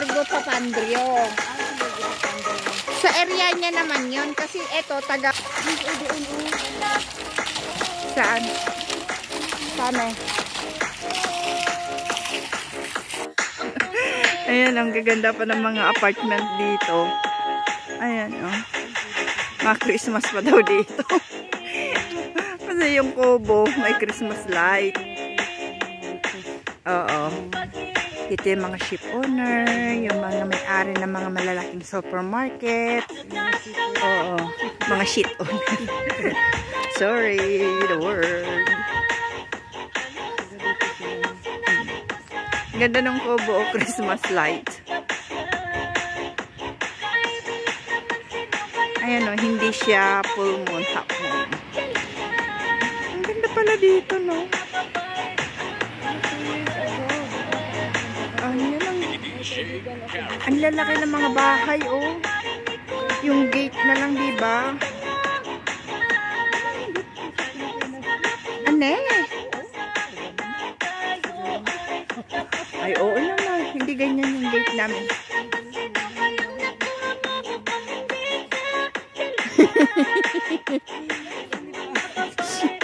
Yorgo Papandreou. Sa area niya naman yun. Kasi eto, taga... Saan? Saan eh? Ayan, ang gaganda pa ng mga apartment dito. Ayan, oh. Mga Christmas pa daw dito. Kasi yung kubo, may Christmas light. Oo. Ito yung mga ship owner, yung mga may-ari ng mga malalaking supermarket. Oo. Mga ship owner. Sorry, the word. Ganda ng kubo o Christmas light. Ayan o, hindi siya full moon, half moon. Ang ganda pala dito, no? Ang lalaki ng mga bahay, oh. Yung gate na lang, diba? Ane? Ay, oo naman. Hindi ganyan yung gate namin.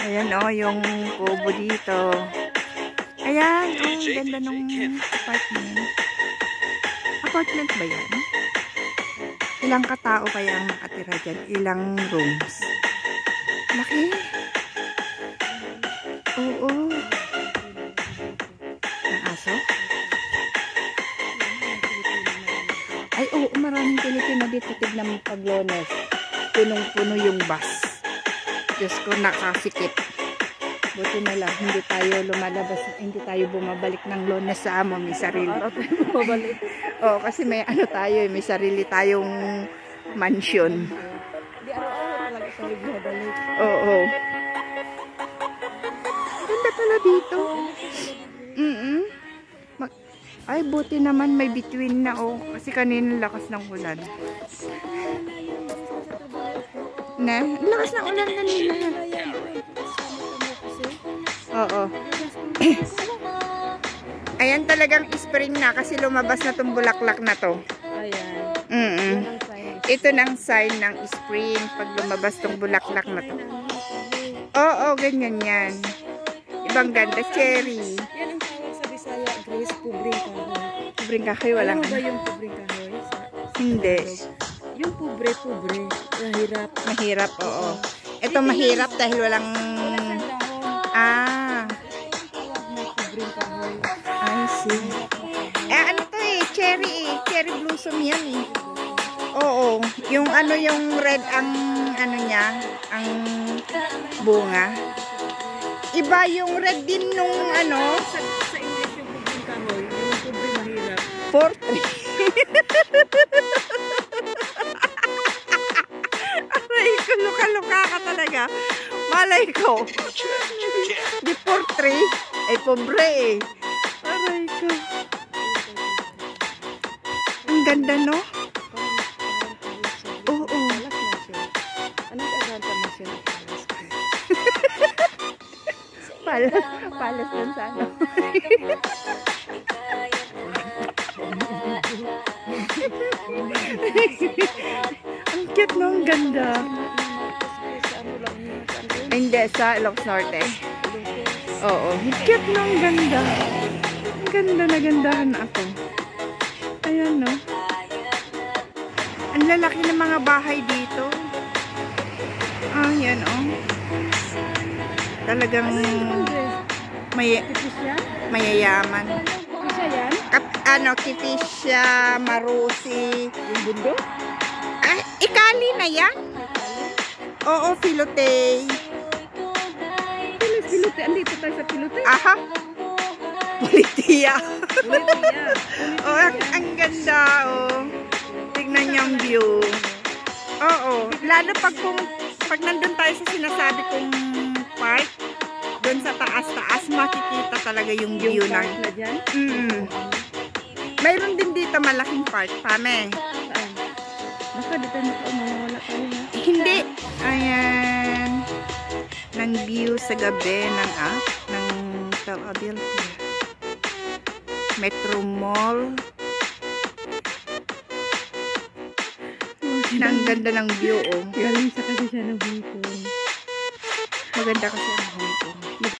Ayan, oh, yung kubo dito. Ayan, oh, ganda nung apartment. Apartment ba yan? Ilang katao kaya ang nakatira dyan? Ilang rooms? Laki. Oo. Ang aso? Ay, oo, maraming Pilipino dito. Tignan mo pag Lunes. Punong-puno yung bus. Diyos ko, nakasikip. Buti na lang, hindi tayo lumalabas, hindi tayo bumabalik ng Lunes sa amo, may sarili. Bumabalik. Oo, kasi may ano tayo, may sarili tayong mansion. Hindi araw-araw talaga tayo bumabalik. Oo. Ganda pala dito. Ay, buti naman may between na, oh. Kasi kanina lakas ng ulan. Na? Lakas ng ulan kanina. Oo. Ayan talagang spring na kasi lumabas na tong bulaklak na to. Ayan. Ito nang sign ng spring pag lumabas tong bulaklak na to. Oo, ganyan yan. Ibang ganda, cherry. Yan ang tawag sa Bisaya, Grace, pubring kahoy. Pubring kahoy, walang ano ba yung pubring kahoy? Hindi. Yung pobre, mahirap. Mahirap, oo. Ito mahirap dahil walang... Ah. I see. Eh, ano to eh? Cherry eh. Cherry blossom yan eh. Oo. Yung ano yung red ang ano niya, ang bunga. Iba yung red din nung ano. Sa English yung pubring kahoy, yung pobre mahirap. 4-3. Aray ko, luka-luka ka talaga. Malay ko. Di 4-3. Ay, pobre eh. Aray ko. Ang ganda, no? Oo. Anong kaganta mo siya? Palas dun sa ano. Ang cute, no? Ang ganda. Hindi, sa Ilocos Norte. Oo. Ang cute, no? Ang ganda. Ang ganda na gandahan ako. Ayan, no? Ang lalaki ng mga bahay dito. Ah, yan, oh. Talagang mayayaman. Isa yan? Ano, Kitisya, Marusi. Yung bundo? Ah, ikali na yan? Oo, Filotay. Pilote, andito tayo sa pilote. Aha. Politia. Politia. Oh, ang ganda, oh. Tignan niyo ang view. Oo, lalo pag nandun tayo sa sinasabi kong park, doon sa taas-taas, makikita talaga yung view ng... na dyan? Mayroon din dito malaking park, Pame. Saan? Baka dito mawala tayo na. Hindi. Ayan. Ng view sa gabi ng Philadelphia. Metro Mall. Na ang ganda ng view, oh. Galing sa kasi siya ng Hong Kong. Maganda kasi ang Hong Kong.